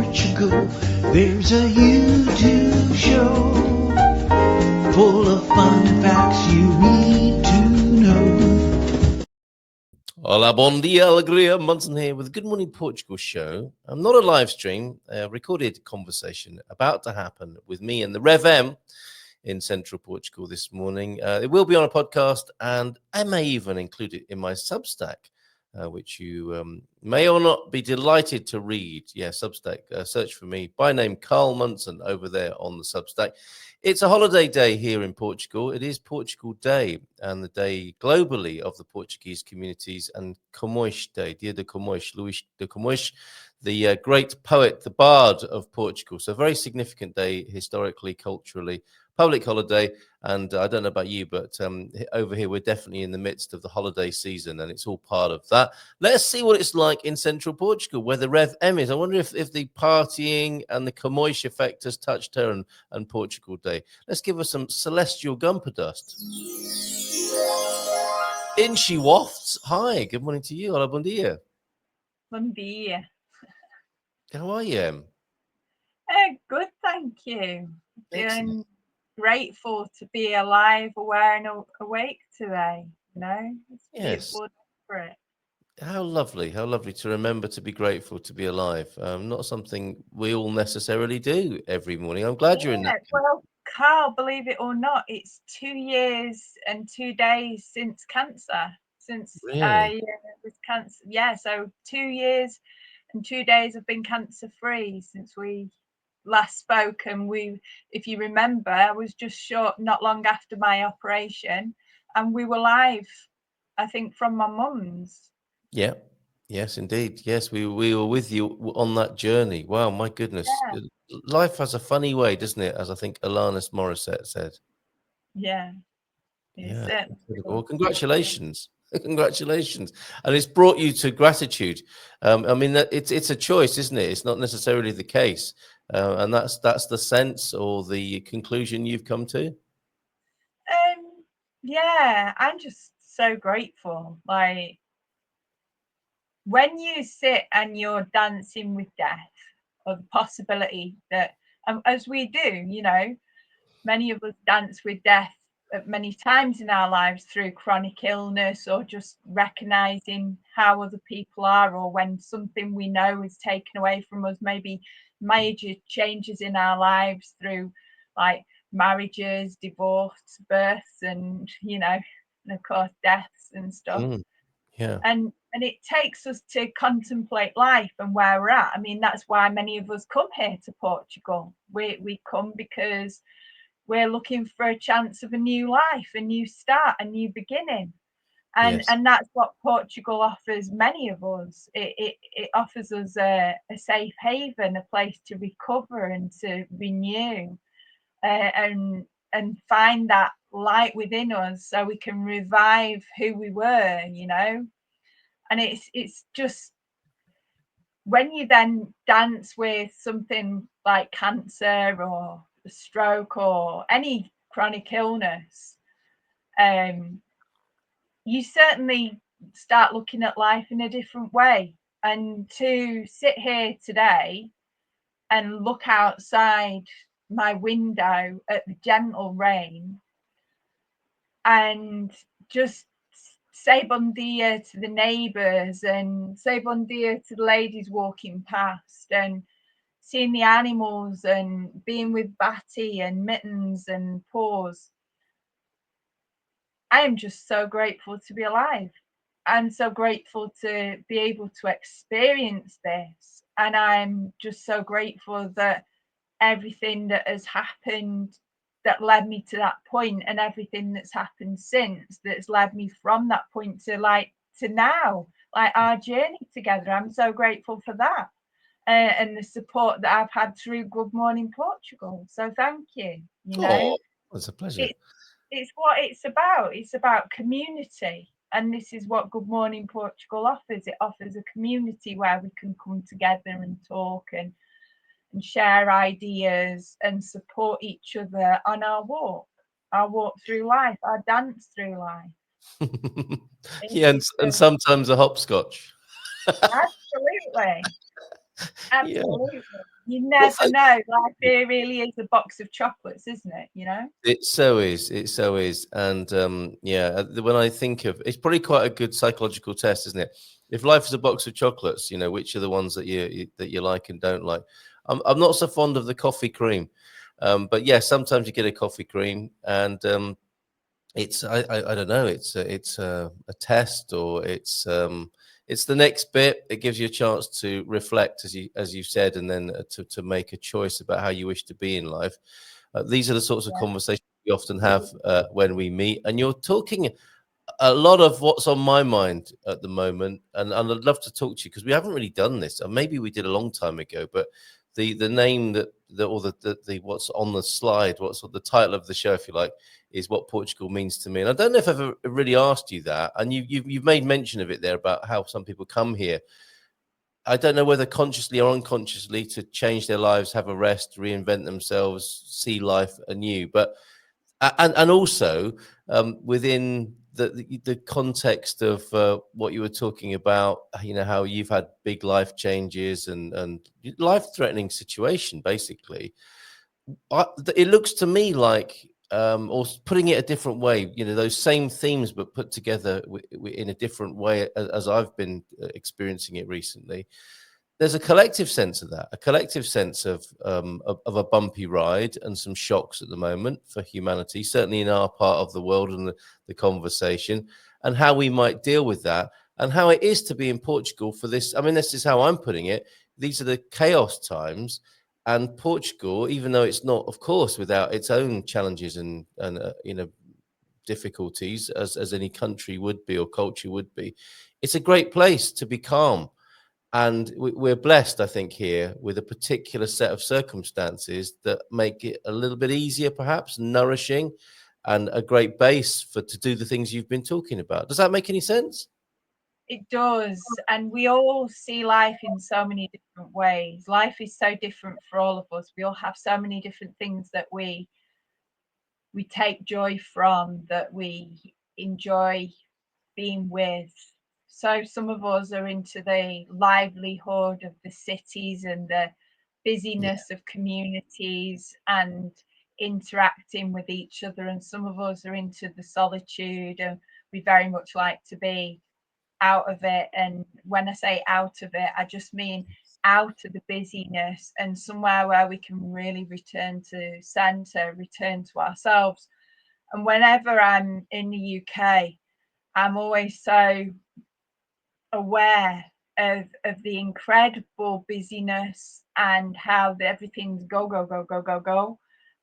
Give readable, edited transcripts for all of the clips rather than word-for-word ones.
Portugal, there's a YouTube show full of fun facts you need to know. Hola, bon dia, alegria. Munson here with the Good Morning Portugal show. I'm not a live stream, a recorded conversation about to happen with me and the Rev M in central Portugal this morning. It will be on a podcast, and I may even include it in my Substack, which you may or not be delighted to read. Yeah, Substack. Search for me by name Carl Munson over there on the Substack. It's a holiday day here in Portugal. It is Portugal Day, and the day globally of the Portuguese communities, and Camões Day, Dia de Camões, Luís de Camões, the great poet, the bard of Portugal. So a very significant day historically, culturally, public holiday. And I don't know about you, but over here, we're definitely in the midst of the holiday season, and it's all part of that. Let's see what it's like in central Portugal, where the Rev M is. I wonder if the partying and the Camões effect has touched her and Portugal Day. Let's give her some celestial gumper dust. In she wafts. Hi, good morning to you. Hola, bon dia. Bon dia. How are you? Good, thank you. Excellent. Feeling grateful to be alive, aware, and awake today. You know, it's Yes. beautiful for it. How lovely to remember to be grateful to be alive. Not something we all necessarily do every morning. I'm glad you're in that. Well, Carl, believe it or not, it's 2 years and 2 days since cancer. Since Really? I was cancer. Yeah, so 2 years and 2 days have been cancer free since we last spoke. And if you remember, I was just short not long after my operation, and we were live, I think, from my mum's. Yeah. Yes, indeed. Yes, we were with you on that journey. Wow, my goodness. Yeah. Life has a funny way, doesn't it? As I think Alanis Morissette said. Yeah. Yeah. Certainly. Well, congratulations. Congratulations. And it's brought you to gratitude. I mean, it's a choice, isn't it? It's not necessarily the case. And that's the sense or the conclusion you've come to. Yeah, I'm just so grateful. Like, when you sit and you're dancing with death, or the possibility that, as we do, you know, many of us dance with death at many times in our lives through chronic illness, or just recognizing how other people are, or when something we know is taken away from us, maybe major changes in our lives through like marriages, divorce, births, and and of course deaths and stuff. Yeah. And it takes us to contemplate life and where we're at. I mean, that's why many of us come here to Portugal. We come because we're looking for a chance of a new life, a new start, a new beginning. And Yes. that's what Portugal offers many of us. It offers us a safe haven, a place to recover and to renew, and find that light within us, so we can revive who we were, you know. And it's just, when you then dance with something like cancer or a stroke or any chronic illness, you certainly start looking at life in a different way. And to sit here today and look outside my window at the gentle rain and just say bon dia to the neighbours and say bon dia to the ladies walking past, and seeing the animals and being with Batty and Mittens and Paws. I am just so grateful to be alive. I'm so grateful to be able to experience this. And I'm just so grateful that everything that has happened that led me to that point, and everything that's happened since that's led me from that point to now, like our journey together. I'm so grateful for that, and the support that I've had through Good Morning Portugal. So thank you. You know, it's a pleasure. It's what it's about. It's about community. And this is what Good Morning Portugal offers. It offers a community where we can come together and talk and share ideas and support each other on our walk through life, our dance through life. Yeah, and sometimes a hopscotch. Absolutely. Yeah. Absolutely. You Well, never know. Life really is a box of chocolates, isn't it? You know? it so is. It so is. And yeah, when I think of it's probably quite a good psychological test, isn't it? If life is a box of chocolates, which are the ones that you like and don't like. I'm not so fond of the coffee cream, but yeah, sometimes you get a coffee cream, and it's I don't know. It's a test, or it's the next bit. It gives you a chance to reflect, as you said, and then to make a choice about how you wish to be in life. These are the sorts of Yeah. conversations we often have when we meet, and you're talking a lot of what's on my mind at the moment, and I'd love to talk to you because we haven't really done this, and maybe we did a long time ago. But the name or the what's on the slide, what's the title of the show, if you like, is what Portugal means to me. And I don't know if I've ever really asked you that, and you've made mention of it there about how some people come here. I don't know whether consciously or unconsciously to change their lives, have a rest, reinvent themselves, see life anew, but and also within the context of what you were talking about, how you've had big life changes and life threatening situation, basically. It looks to me like, or putting it a different way, those same themes but put together in a different way, as I've been experiencing it recently. There's a collective sense of that, a collective sense of a bumpy ride and some shocks at the moment for humanity, certainly in our part of the world, and the conversation, and how we might deal with that, and how it is to be in Portugal for this. I mean, this is how I'm putting it. These are the chaos times, and Portugal, even though it's not, of course, without its own challenges and difficulties, as any country would be or culture would be, it's a great place to be calm. And we're blessed, I think, here with a particular set of circumstances that make it a little bit easier, perhaps nourishing, and a great base to do the things you've been talking about. Does that make any sense? It does. And we all see life in so many different ways. Life is so different for all of us. We all have so many different things that we take joy from, that we enjoy being with. So some of us are into the livelihood of the cities and the Yeah. busyness of communities and interacting with each other, and some of us are into the solitude, and we very much like to be out of it. And when I say out of it, I just mean out of the busyness and somewhere where we can really return to center, return to ourselves. And whenever I'm in the UK, I'm always so aware of the incredible busyness and how everything's go, go, go, go, go, go,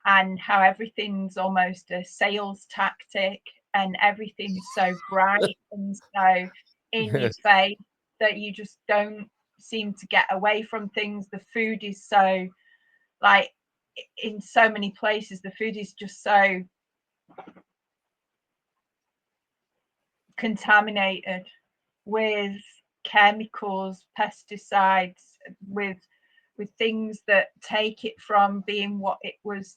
and how everything's almost a sales tactic, and everything's so bright and so in your Yes. face that you just don't seem to get away from things. The food is so, like, in so many places, the food is just so contaminated with chemicals, pesticides, with things that take it from being what it was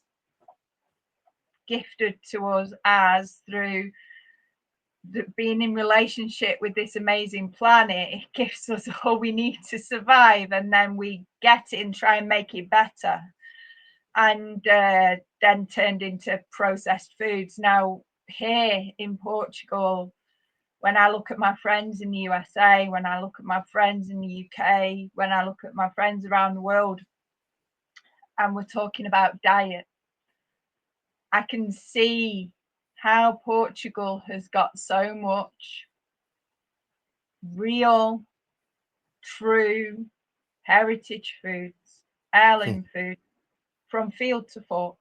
gifted to us as, through being in relationship with this amazing planet. It gives us all we need to survive, and then we get it and try and make it better, and then turned into processed foods. Now here in Portugal, when I look at my friends in the USA, when I look at my friends in the UK, when I look at my friends around the world, and we're talking about diet, I can see how Portugal has got so much real, true heritage foods, heirloom food, from field to fork.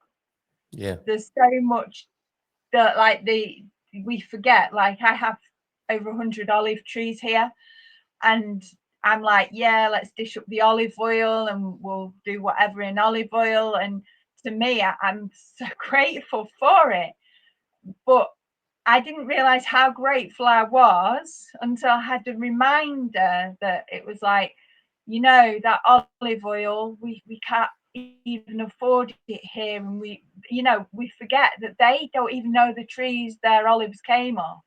Yeah. There's so much that, like, we forget. Like, I have over 100 olive trees here, and I'm like, yeah, let's dish up the olive oil and we'll do whatever in olive oil. And to me, I'm so grateful for it. But I didn't realize how grateful I was until I had a reminder that it was like, that olive oil, we can't even afford it here. And we forget that they don't even know the trees their olives came off.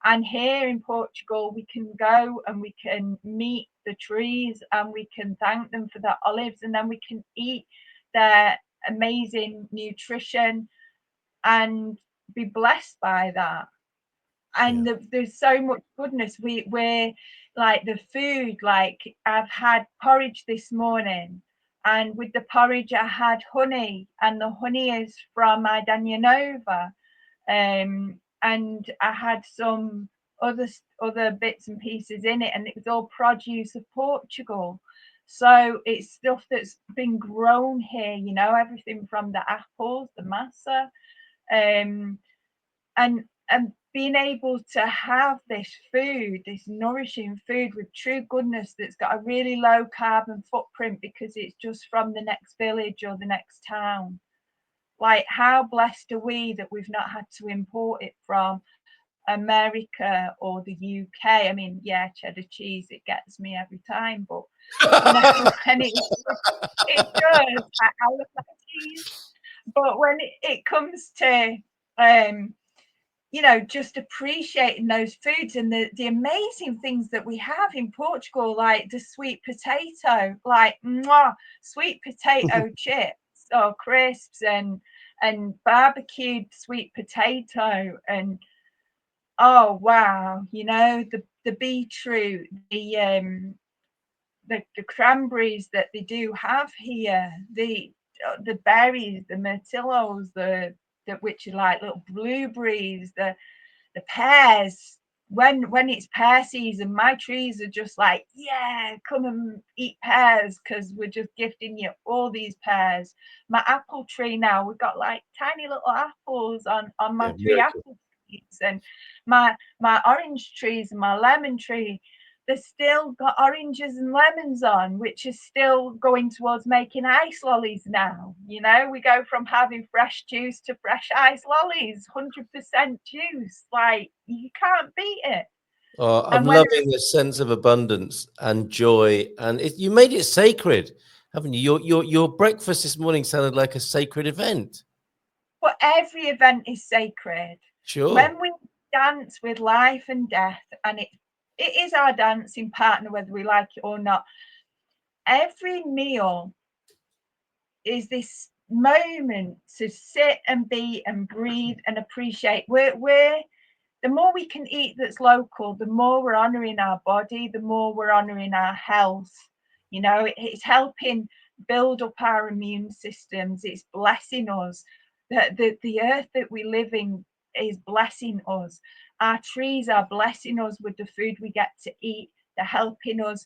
And here in Portugal, we can go and we can meet the trees and we can thank them for their olives, and then we can eat their amazing nutrition and be blessed by that. And there's so much goodness. We're like the food, like I've had porridge this morning, and with the porridge I had honey, and the honey is from my Danyanova. And I had some other bits and pieces in it, and it was all produce of Portugal. So it's stuff that's been grown here, you know, everything from the apples, the massa, and being able to have this food, this nourishing food with true goodness that's got a really low carbon footprint because it's just from the next village or the next town. Like, how blessed are we that we've not had to import it from America or the UK? I mean, yeah, cheddar cheese, it gets me every time, but you know, and it does. I love that cheese. But when it comes to you know, just appreciating those foods and the amazing things that we have in Portugal, like the sweet potato, like mwah, sweet potato chips or crisps, and barbecued sweet potato, and oh wow, you know, the beetroot, the cranberries that they do have here, the berries, the myrtillos, the which are like little blueberries, the pears. When it's pear season, my trees are just like, yeah, come and eat pears, because we're just gifting you all these pears. My apple tree now, we've got like tiny little apples on my three apple trees, and my orange trees and my lemon tree, they've still got oranges and lemons on, which is still going towards making ice lollies now. You know, we go from having fresh juice to fresh ice lollies, 100% juice. Like, you can't beat it. I'm loving the sense of abundance and joy, and you made it sacred, haven't you? Your breakfast this morning sounded like a sacred event. But every event is sacred. Sure. When we dance with life and death, and it is our dancing partner, whether we like it or not. Every meal is this moment to sit and be and breathe and appreciate. We're the more we can eat that's local, the more we're honoring our body, the more we're honoring our health. You know, it's helping build up our immune systems. It's blessing us. The earth that we live in is blessing us. Our trees are blessing us with the food we get to eat. They're helping us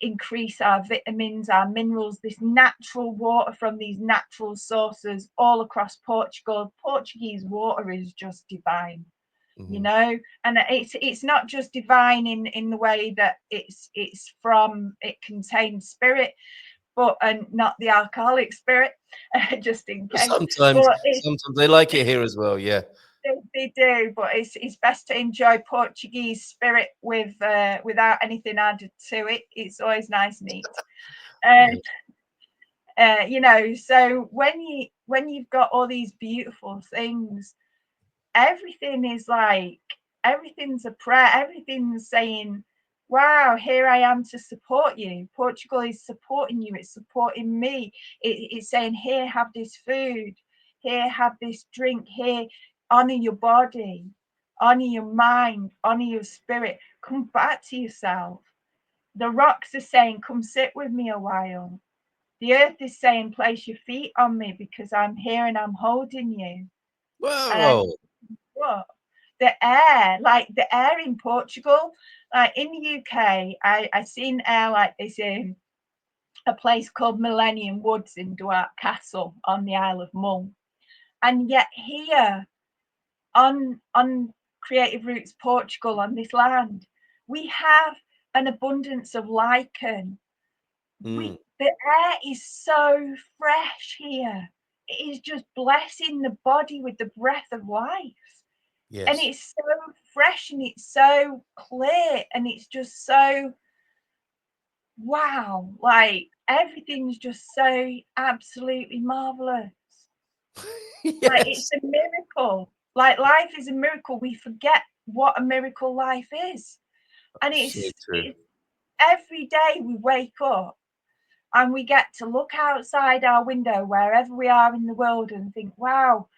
increase our vitamins, our minerals, this natural water from these natural sources all across Portugal. Portuguese water is just divine. You know, and it's not just divine in the way that it's from, it contains spirit, but and not the alcoholic spirit, just in case. Sometimes they like it here as well. Yeah, they do, but it's best to enjoy Portuguese spirit with without anything added to it. It's always nice and neat. You know, so when you've got all these beautiful things, everything is like, everything's a prayer, everything's saying, wow, here I am to support you. Portugal is supporting you, it's supporting me. It's saying, here, have this food, here, have this drink, here, honor your body, honor your mind, honor your spirit, come back to yourself. The rocks are saying, come sit with me a while. The earth is saying, place your feet on me because I'm here and I'm holding you. wow. What? The air, like the air in Portugal, like in the UK, I seen air like this in a place called Millennium Woods in Duarte Castle on the Isle of Mull. And yet here on Creative Roots Portugal, on this land, we have an abundance of lichen. The air is so fresh here. It is just blessing the body with the breath of life. Yes. And it's so fresh and it's so clear and it's just so wow, like everything's just so absolutely marvelous. Yes. Like, it's a miracle. Like, life is a miracle. We forget what a miracle life is. And So true. it's every day we wake up and we get to look outside our window wherever we are in the world and think, wow,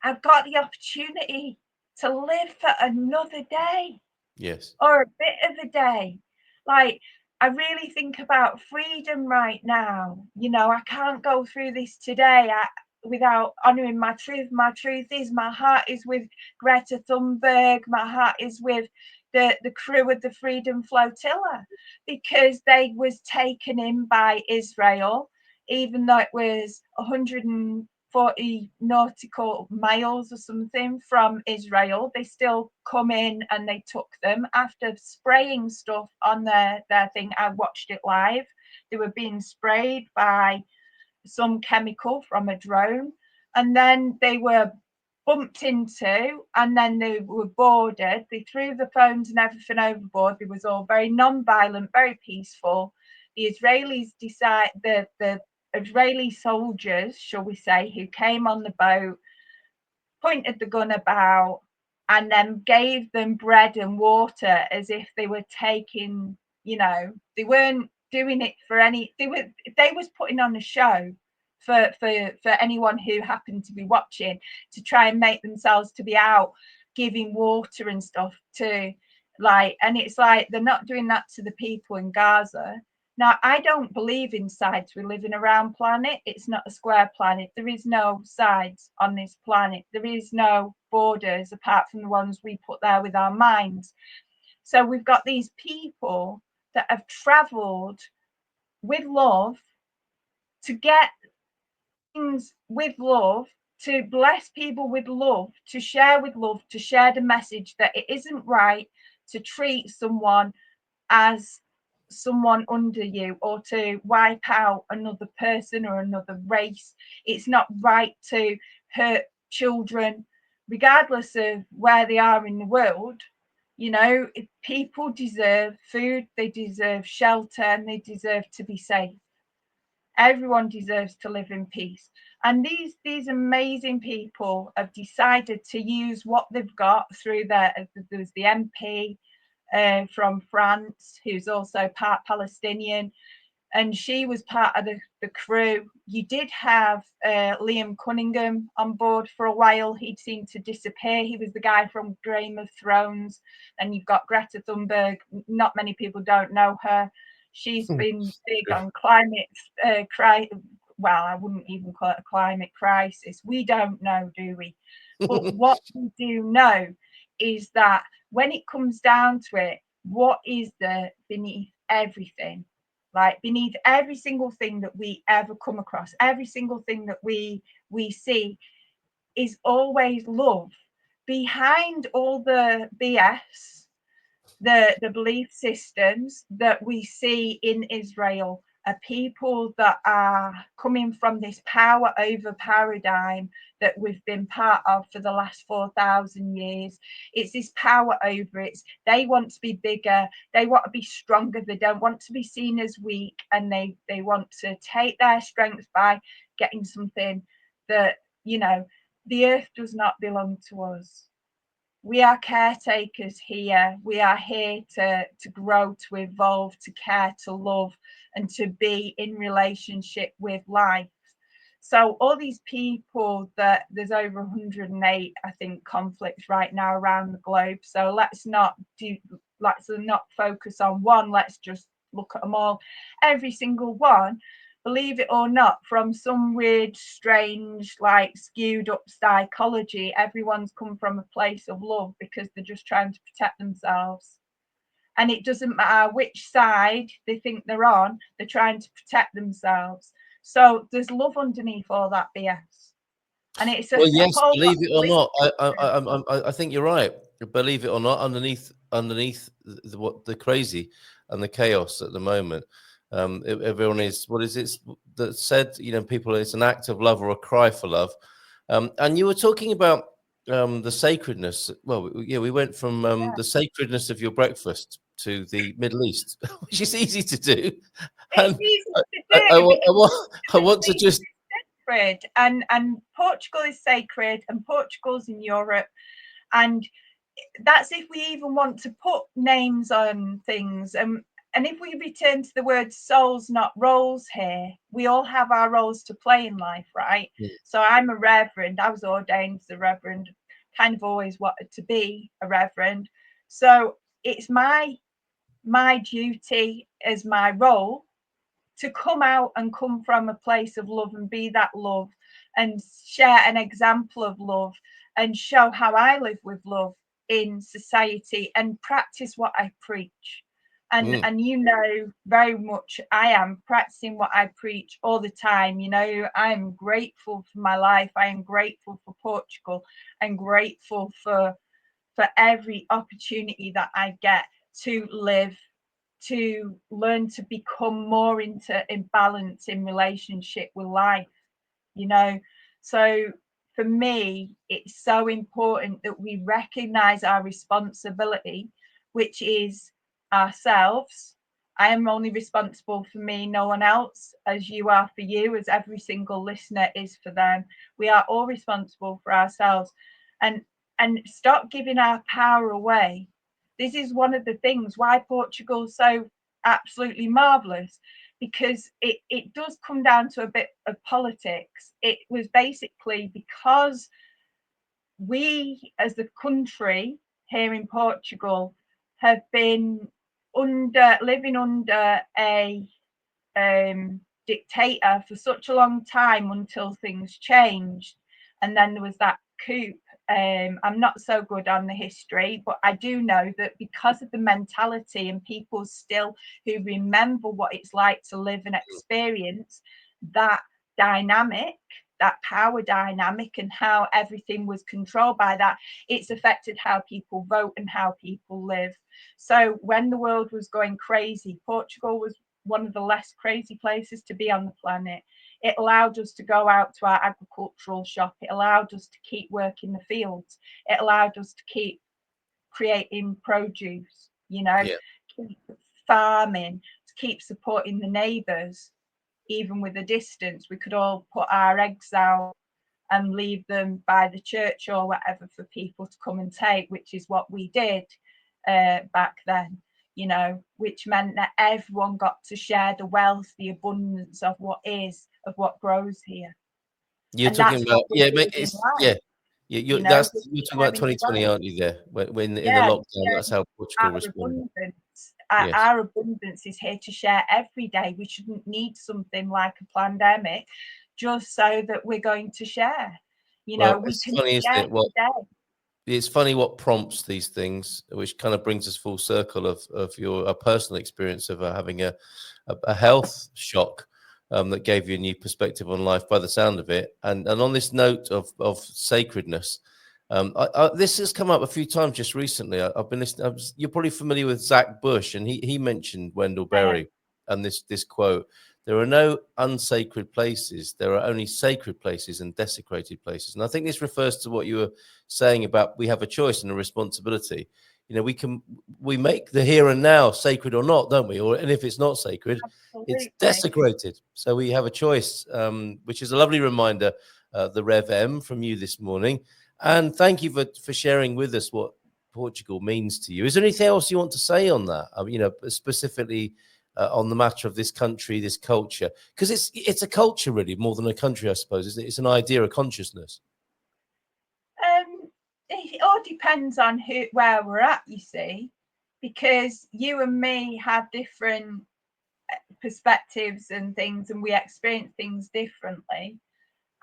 I've got the opportunity to live for another day Yes. or a bit of a day. Like, I really think about freedom right now. You know, I can't go through this today without honouring my truth. My truth is my heart is with Greta Thunberg. My heart is with the crew of the Freedom Flotilla, because they was taken in by Israel, even though it was 140 nautical miles or something from Israel. They still come in and they took them after spraying stuff on their thing. I watched it live. They were being sprayed by some chemical from a drone, and then they were bumped into, and then they were boarded. They threw the phones and everything overboard. It was all very non-violent, very peaceful. The Israelis decide the Israeli soldiers, shall we say, who came on the boat, pointed the gun about, and then gave them bread and water as if they were taking, you know, they weren't doing it for any, they was putting on a show for anyone who happened to be watching, to try and make themselves to be out giving water and stuff to, like, and it's like they're not doing that to the people in Gaza. Now, I don't believe in sides. We live in a round planet. It's not a square planet. There is no sides on this planet. There is no borders apart from the ones we put there with our minds. So we've got these people that have travelled with love to get things with love, to bless people with love, to share with love, to share the message that it isn't right to treat someone as someone under you, or to wipe out another person or another race. It's not right to hurt children, regardless of where they are in the world. You know, people deserve food, they deserve shelter, and they deserve to be safe. Everyone deserves to live in peace. And these amazing people have decided to use what they've got through there's the MP from France, who's also part Palestinian, and she was part of the crew. You did have Liam Cunningham on board for a while. He'd seemed to disappear. He was the guy from Game of Thrones. And you've got Greta Thunberg. Not many people don't know her. She's been big on climate well, I wouldn't even call it a climate crisis. We don't know, do we? But what we do know is that when it comes down to it, what is there beneath everything? Like, beneath every single thing that we ever come across, every single thing that we see, is always love. Behind all the BS, the belief systems that we see in Israel, are people that are coming from this power over paradigm that we've been part of for the last 4,000 years. It's this power over it. They want to be bigger. They want to be stronger. They don't want to be seen as weak. And they want to take their strength by getting something that, you know, the earth does not belong to us. We are caretakers here. We are here to grow, to evolve, to care, to love, and to be in relationship with life. So all these people, that there's over 108, I think, conflicts right now around the globe. So let's not focus on one. Let's just look at them all. Every single one, believe it or not, from some weird, strange, like skewed up psychology, everyone's come from a place of love, because they're just trying to protect themselves. And it doesn't matter which side they think they're on, they're trying to protect themselves. So there's love underneath all that BS. And it's a Yes, whole believe lot it or not, I think you're right. Believe it or not, underneath the crazy and the chaos at the moment, everyone is, what is it that said? You know, people, it's an act of love or a cry for love. And you were talking about the sacredness. Well, yeah, we went from the sacredness of your breakfast to the Middle East, which is easy to do. And it's easy to I want to just. sacred, and Portugal is sacred, and Portugal's in Europe, and that's if we even want to put names on things. And if we return to the word souls, not roles here, we all have our roles to play in life, right? Mm. So I'm a reverend. I was ordained as a reverend, kind of always wanted to be a reverend. So it's my duty as my role to come out and come from a place of love and be that love and share an example of love and show how I live with love in society and practice what I preach. And you know very much I am practicing what I preach all the time. You know, I'm grateful for my life. I am grateful for Portugal. I'm grateful for every opportunity that I get to live, to learn to become more in balance in relationship with life, you know. So for me, it's so important that we recognize our responsibility, which is ourselves. I am only responsible for me, no one else, as you are for you, as every single listener is for them. We are all responsible for ourselves, and stop giving our power away. This is one of the things why Portugal's so absolutely marvelous, because it does come down to a bit of politics. It was basically because we as a country here in Portugal have been living under a dictator for such a long time until things changed. And then there was that coup. I'm not so good on the history, but I do know that because of the mentality and people still who remember what it's like to live and experience that dynamic, that power dynamic, and how everything was controlled by that, it's affected how people vote and how people live. So when the world was going crazy, Portugal was one of the less crazy places to be on the planet. It allowed us to go out to our agricultural shop. It allowed us to keep working the fields. It allowed us to keep creating produce, you know, Yeah. keep farming, to keep supporting the neighbours, even with a distance. We could all put our eggs out and leave them by the church or whatever for people to come and take, which is what we did back then, you know, which meant that everyone got to share the wealth, the abundance of what grows here. You're And talking that's what about, we yeah, do mate, in it's, life, yeah. you know, You're talking about sharing the 2020, wealth. aren't you? There, when in the Yeah, lockdown, that's how Portugal our responded. abundance. Yes. Our abundance is here to share every day. We shouldn't need something like a pandemic just so that we're going to share. You know, Well, we it's can funny, isn't share it? What today. It's funny what prompts these things, which kind of brings us full circle of your a personal experience of having a health shock that gave you a new perspective on life, by the sound of it. And on this note of sacredness, this has come up a few times just recently. I've been listening. You're probably familiar with Zach Bush, and he mentioned Wendell I am. Berry and this quote: "There are no unsacred places. There are only sacred places and desecrated places." And I think this refers to what you were saying about we have a choice and a responsibility. You know, we make the here and now sacred or not, don't we? And if it's not sacred, it's Absolutely. desecrated. So we have a choice, which is a lovely reminder, the Rev M from you this morning. And thank you for sharing with us what Portugal means to you. Is there anything else you want to say on that? You know, specifically on the matter of this country, this culture, because it's a culture really more than a country, I suppose. Isn't it? It's an idea, a consciousness. It all depends on where we're at, you see, because you and me have different perspectives and things, and we experience things differently.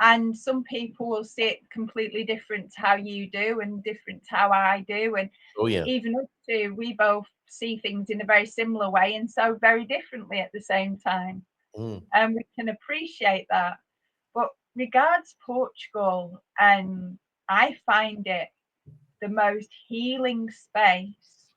And some people will see it completely different to how you do, and different to how I do. And Oh yeah. even us two, we both see things in a very similar way and so very differently at the same time. Mm. And we can appreciate that. But regards Portugal, and I find it the most healing space.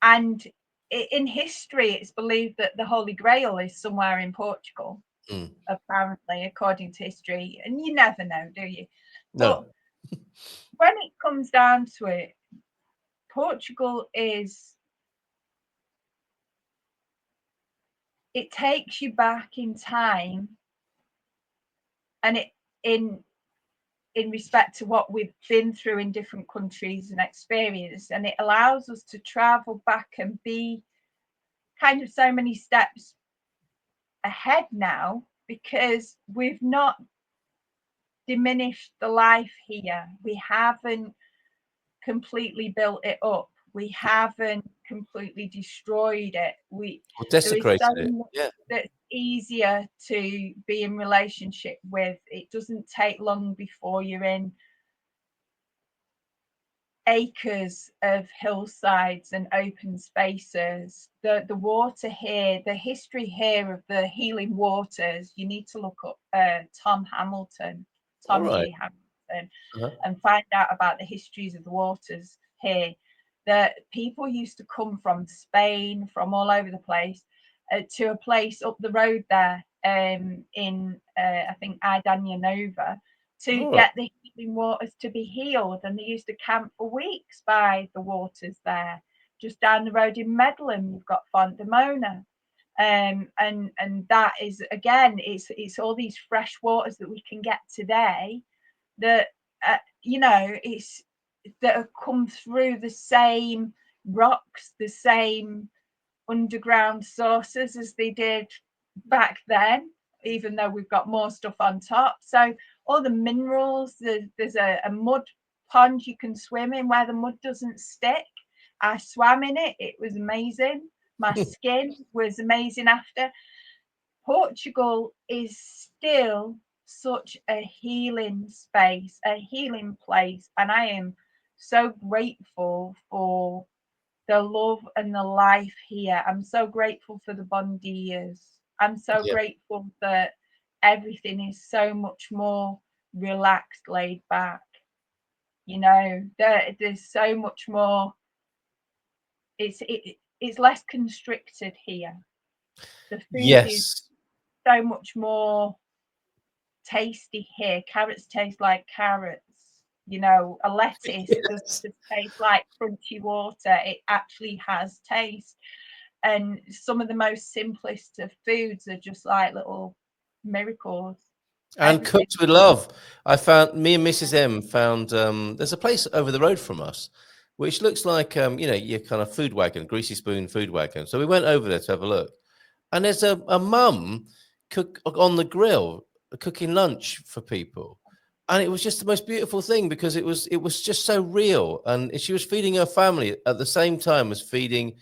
And in history, it's believed that the Holy Grail is somewhere in Portugal, Mm. apparently, according to history. And you never know, do you? But No. when it comes down to it, Portugal it takes you back in time, and it in in respect to what we've been through in different countries and experienced, and it allows us to travel back and be kind of so many steps ahead now, because we've not diminished the life here. We haven't completely built it up. We haven't completely destroyed it. Or There is desecrated so it. much Yeah. that's easier to be in relationship with. It doesn't take long before you're in acres of hillsides and open spaces. The water here, the history here of the healing waters, you need to look up Tom All right. G. Hamilton, Uh-huh. and find out about the histories of the waters here. That people used to come from Spain, from all over the place, to a place up the road there, in I think Idania Nova, to All right. get the healing waters to be healed. And they used to camp for weeks by the waters there. Just down the road in Medlem, you've got Font de Mona. And that is, again, it's all these fresh waters that we can get today that it's that have come through the same rocks, the same underground sources as they did back then, even though we've got more stuff on top. So all the minerals, there's a mud pond you can swim in where the mud doesn't stick. I swam in it. It was amazing. My skin was amazing after. Portugal is still such a healing space, a healing place, and I am so grateful for the love and the life here. I'm so grateful for the bon dias. I'm so Yeah. grateful that everything is so much more relaxed, laid back. There's so much more. It's less constricted here. The food is Yes. so much more tasty here. Carrots taste like carrots. A lettuce doesn't Yes. just taste like crunchy water. It actually has taste. And some of the most simplest of foods are just like little miracles. And Everything. cooked with love. Me and Mrs. M found there's a place over the road from us, which looks like your kind of food wagon, greasy spoon food wagon. So we went over there to have a look, and there's a mum cook on the grill cooking lunch for people, and it was just the most beautiful thing because it was just so real, and she was feeding her family at the same time as feeding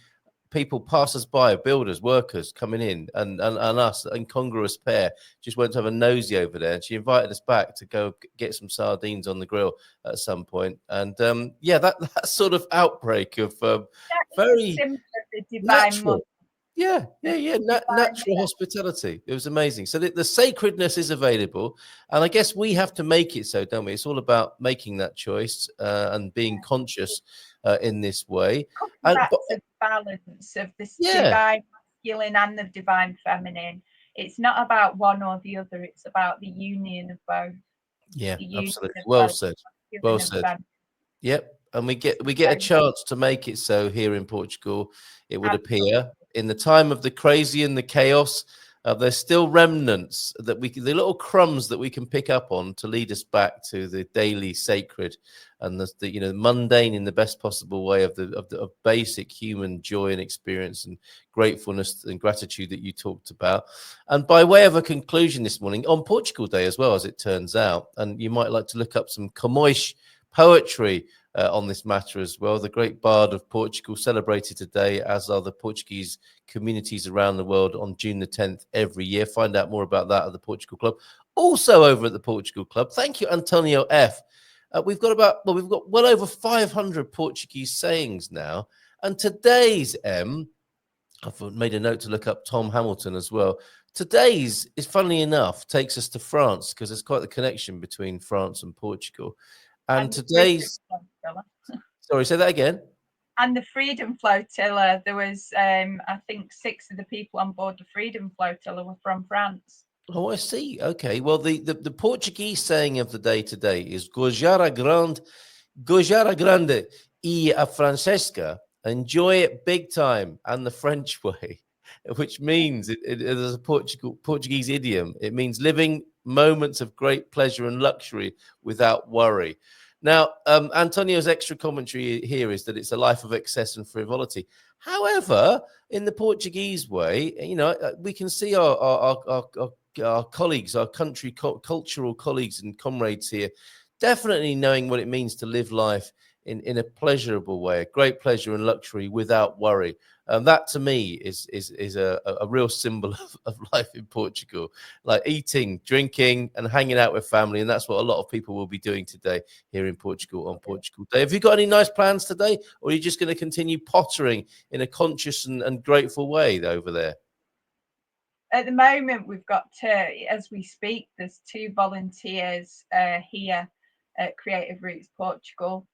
people, passers by, builders, workers coming in, and us, an incongruous pair, just went to have a nosy over there. And she invited us back to go get some sardines on the grill at some point. And that sort of outbreak of That is very symbol of the divine mother. natural. Yeah, natural hospitality. It was amazing. So the sacredness is available, and I guess we have to make it so, don't we? It's all about making that choice and being conscious in this way. Coming back to the balance of this divine masculine and the divine feminine. It's not about one or the other. It's about the union of both. Yeah, The union absolutely. of Well both said. masculine Well and said. feminine. Yep. And we get a chance to make it so here in Portugal, it would appear in the time of the crazy and the chaos. There's still remnants that the little crumbs that we can pick up on to lead us back to the daily sacred and the mundane in the best possible way of basic human joy and experience and gratefulness and gratitude that you talked about. And by way of a conclusion this morning on Portugal Day as well, as it turns out, and you might like to look up some Camões poetry on this matter as well. The great bard of Portugal celebrated today, as are the Portuguese communities around the world, on June the 10th every year. Find out more about that at the Portugal Club. Also over at the Portugal Club, thank you, Antonio F. We've got well over 500 Portuguese sayings now. And today's I've made a note to look up Tom Hamilton as well. Today's is, funnily enough, takes us to France because there's quite the connection between France and Portugal. And today's, sorry, say that again. And the Freedom Flotilla, there was, I think, 6 of the people on board the Freedom Flotilla were from France. Oh, I see. Okay. Well, the Portuguese saying of the day today is Gojara Grande e a Francesca. Enjoy it big time, and the French way. which means there's a Portuguese idiom. It means living moments of great pleasure and luxury without worry. Now, Antonio's extra commentary here is that it's a life of excess and frivolity. However, in the Portuguese way, you know, we can see our colleagues, our cultural colleagues and comrades here, definitely knowing what it means to live life in a pleasurable way, great pleasure and luxury without worry. And that to me is a real symbol of life in Portugal, like eating, drinking, and hanging out with family. And that's what a lot of people will be doing today here in Portugal on Portugal Day. Have you got any nice plans today, or are you just going to continue pottering in a conscious and grateful way over there? At the moment, we've got as we speak, there's 2 volunteers here at Creative Rootz Portugal.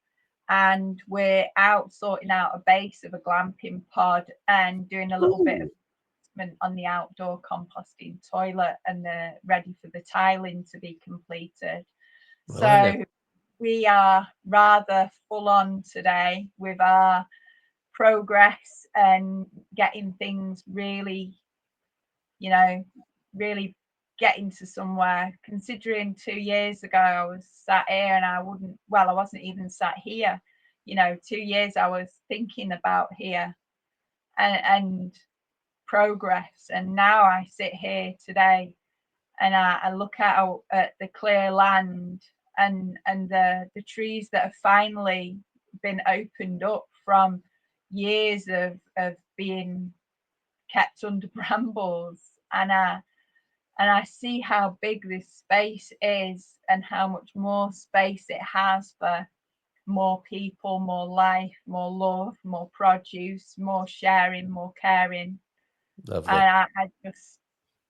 And we're out sorting out a base of a glamping pod and doing a little bit of on the outdoor composting toilet, and they're ready for the tiling to be completed. So we are rather full on today with our progress and getting things really, you know, really getting to somewhere. Considering 2 years ago I was sat here and I wasn't even sat here. You know, 2 years I was thinking about here and progress, and now I sit here today and I look out at the clear land and the trees that have finally been opened up from years of being kept under brambles, and I see how big this space is and how much more space it has for more people, more life, more love, more produce, more sharing, more caring. Lovely. And I just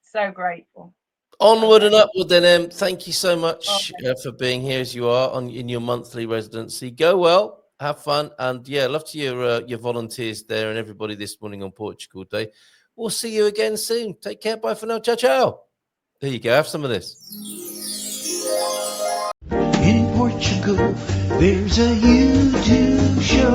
so grateful. Onward and upward then, thank you so much for being here as you are in your monthly residency. Go well, have fun, and yeah, love to your volunteers there and everybody this morning on Portugal Day. We'll see you again soon. Take care. Bye for now. Ciao, ciao. There you go. Have some of this. In Portugal, there's a YouTube show